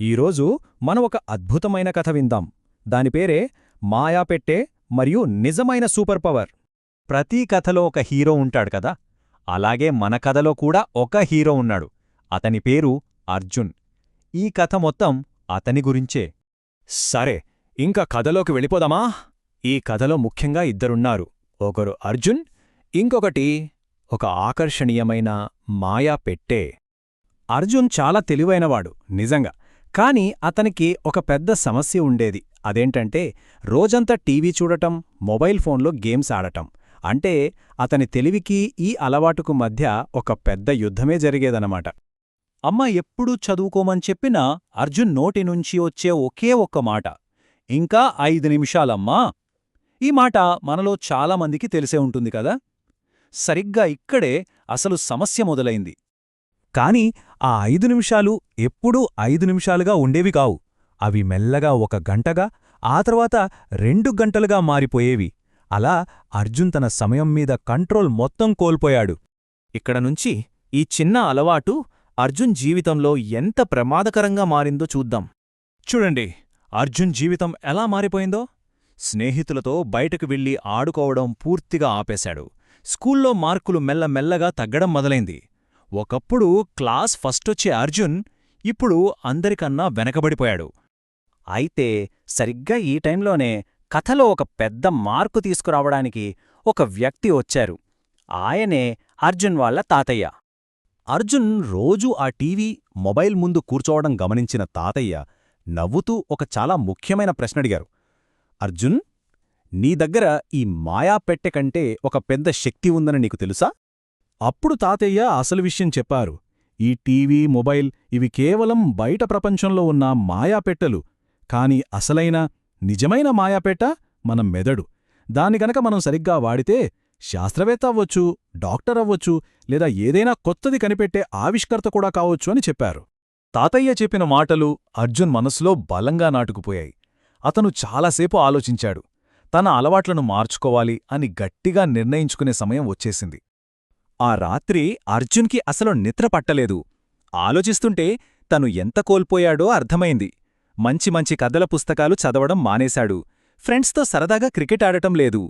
ఈరోజు మనం ఒక అద్భుతమైన కథ విందాం. దాని పేరే మాయాపెట్టె మరియు నిజమైన సూపర్ పవర్. ప్రతి కథలో ఒక హీరో ఉంటాడు కదా, అలాగే మన కథలో కూడా ఒక హీరో ఉన్నాడు. అతని పేరు అర్జున్. ఈ కథ మొత్తం అతని గురించే. సరే, ఇంకా కథలోకి వెళ్ళిపోదామా? ఈ కథలో ముఖ్యంగా ఇద్దరున్నారు. ఒకరు అర్జున్, ఇంకొకటి ఒక ఆకర్షణీయమైన మాయాపెట్టె. అర్జున్ చాలా తెలివైనవాడు నిజంగా. కాని అతనికి ఒక పెద్ద సమస్య ఉండేది. అదేంటంటే రోజంతా టీవీ చూడటం, మొబైల్ ఫోన్లో గేమ్స్ ఆడటం. అంటే అతని తెలివికి ఈ అలవాటుకు మధ్య ఒక పెద్ద యుద్ధమే జరిగేదనమాట. అమ్మ ఎప్పుడూ చదువుకోమని చెప్పినా అర్జున్ నోటి నుంచి వచ్చే ఒకే ఒక్క మాట, ఇంకా 5 నిమిషాలమ్మా. ఈ మాట మనలో చాలామందికి తెలిసే ఉంటుంది కదా. సరిగ్గా ఇక్కడే అసలు సమస్య మొదలైంది. కాని ఆ 5 నిమిషాలు ఎప్పుడూ 5 నిమిషాలుగా ఉండేవి కావు. అవి మెల్లగా 1 గంటగా, ఆ తర్వాత 2 గంటలుగా మారిపోయేవి. అలా అర్జున్ తన సమయం మీద కంట్రోల్ మొత్తం కోల్పోయాడు. ఇక్కడ నుంచి ఈ చిన్న అలవాటు అర్జున్ జీవితంలో ఎంత ప్రమాదకరంగా మారిందో చూద్దాం. చూడండి, అర్జున్ జీవితం ఎలా మారిపోయిందో. స్నేహితులతో బయటకు వెళ్లి ఆడుకోవడం పూర్తిగా ఆపేశాడు. స్కూల్లో మార్కులు మెల్లమెల్లగా తగ్గడం మొదలైంది. ఒకప్పుడు క్లాస్ ఫస్టొచ్చే అర్జున్ ఇప్పుడు అందరికన్నా వెనకబడిపోయాడు. అయితే సరిగ్గా ఈ టైంలోనే కథలో ఒక పెద్ద మార్పు తీసుకురావడానికి ఒక వ్యక్తి వచ్చారు. ఆయనే అర్జున్ వాళ్ళ తాతయ్య. అర్జున్ రోజూ ఆ టీవీ, మొబైల్ ముందు కూర్చోవడం గమనించిన తాతయ్య నవ్వుతూ ఒక చాలా ముఖ్యమైన ప్రశ్నడిగారు. అర్జున్, నీ దగ్గర ఈ మాయాపెట్టె కంటే ఒక పెద్ద శక్తి ఉందని నీకు తెలుసా? అప్పుడు తాతయ్య అసలు విషయం చెప్పారు. ఈ టీవీ, మొబైల్ ఇవి కేవలం బయట ప్రపంచంలో ఉన్న మాయాపెట్టెలు. కాని అసలైన, నిజమైన మాయాపెట్ట మన మెదడు. దాని గనక మనం సరిగ్గా వాడితే శాస్త్రవేత్త అవ్వొచ్చు, డాక్టర్ అవ్వొచ్చు, లేదా ఏదైనా కొత్తది కనిపెట్టే ఆవిష్కర్త కూడా కావొచ్చు అని చెప్పారు. తాతయ్య చెప్పిన మాటలు అర్జున్ మనసులో బలంగా నాటుకుపోయాయి. అతను చాలాసేపు ఆలోచించాడు. తన అలవాట్లను మార్చుకోవాలి అని గట్టిగా నిర్ణయించుకునే సమయం వచ్చేసింది. ఆ రాత్రి అర్జున్కి అసలు నిద్ర పట్టలేదు. ఆలోచిస్తుంటే తను ఎంత కోల్పోయాడో అర్థమైంది. మంచి మంచి కథల పుస్తకాలు చదవడం మానేశాడు. ఫ్రెండ్స్తో సరదాగా క్రికెట్ ఆడటం లేదు.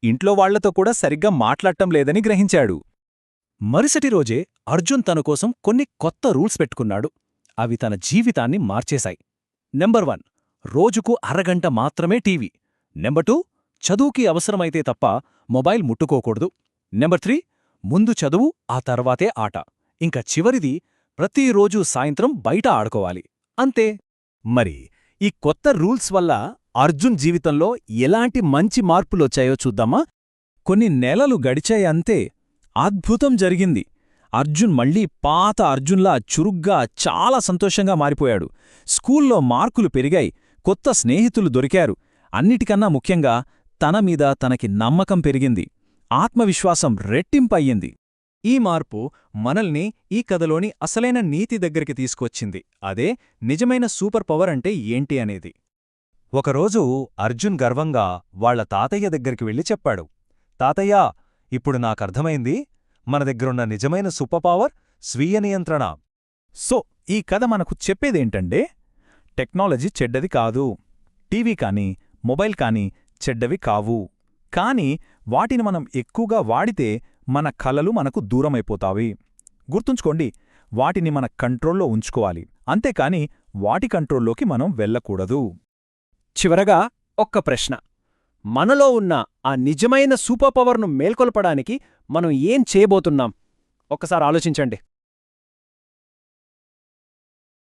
ఇంట్లో వాళ్లతో కూడా సరిగ్గా మాట్లాడటం లేదని గ్రహించాడు. మరుసటి రోజే అర్జున్ తన కోసం కొన్ని కొత్త రూల్స్ పెట్టుకున్నాడు. అవి తన జీవితాన్ని మార్చేశాయి. నెంబర్ 1, రోజుకు అరగంట మాత్రమే టీవీ. నెంబర్ 2, చదువుకి అవసరమైతే తప్ప మొబైల్ ముట్టుకోకూడదు. నెంబర్ 3, ముందు చదువు, ఆ తర్వాతే ఆట. ఇంకా చివరిది, ప్రతిరోజూ సాయంత్రం బయట ఆడుకోవాలి. అంతే. మరి ఈ కొత్త రూల్స్ వల్ల అర్జున్ జీవితంలో ఎలాంటి మంచి మార్పులొచ్చాయో చూద్దామా? కొన్ని నెలలు గడిచాయంతే అద్భుతం జరిగింది. అర్జున్ మళ్లీ పాత అర్జున్లా చురుగ్గా, చాలా సంతోషంగా మారిపోయాడు. స్కూల్లో మార్కులు పెరిగాయి, కొత్త స్నేహితులు దొరికారు. అన్నిటికన్నా ముఖ్యంగా తన మీద తనకి నమ్మకం పెరిగింది. ఆత్మవిశ్వాసం రెట్టింపయ్యింది. ఈ మార్పు మనల్ని ఈ కథలోని అసలైన నీతి దగ్గరికి తీసుకొచ్చింది. అదే నిజమైన సూపర్ పవర్ అంటే ఏంటి అనేది. ఒకరోజు అర్జున్ గర్వంగా వాళ్ల తాతయ్య దగ్గరికి వెళ్ళి చెప్పాడు, తాతయ్యా, ఇప్పుడు నాకర్థమైంది. మన దగ్గరున్న నిజమైన సూపర్ పవర్ స్వీయ నియంత్రణ. సో ఈ కథ మనకు చెప్పేదేంటంటే, టెక్నాలజీ చెడ్డది కాదు, టీవీ కానీ మొబైల్ కానీ చెడ్డవి కావు. కాని వాటిని మనం ఎక్కువగా వాడితే మన కలలు మనకు దూరమైపోతావి. గుర్తుంచుకోండి, వాటిని మన కంట్రోల్లో ఉంచుకోవాలి, అంతేకాని వాటి కంట్రోల్లోకి మనం వెళ్ళకూడదు. చివరగా ఒక్క ప్రశ్న. మనలో ఉన్న ఆ నిజమైన సూపర్ పవర్ను మేల్కొల్పడానికి మనం ఏం చేయబోతున్నాం? ఒక్కసారి ఆలోచించండి.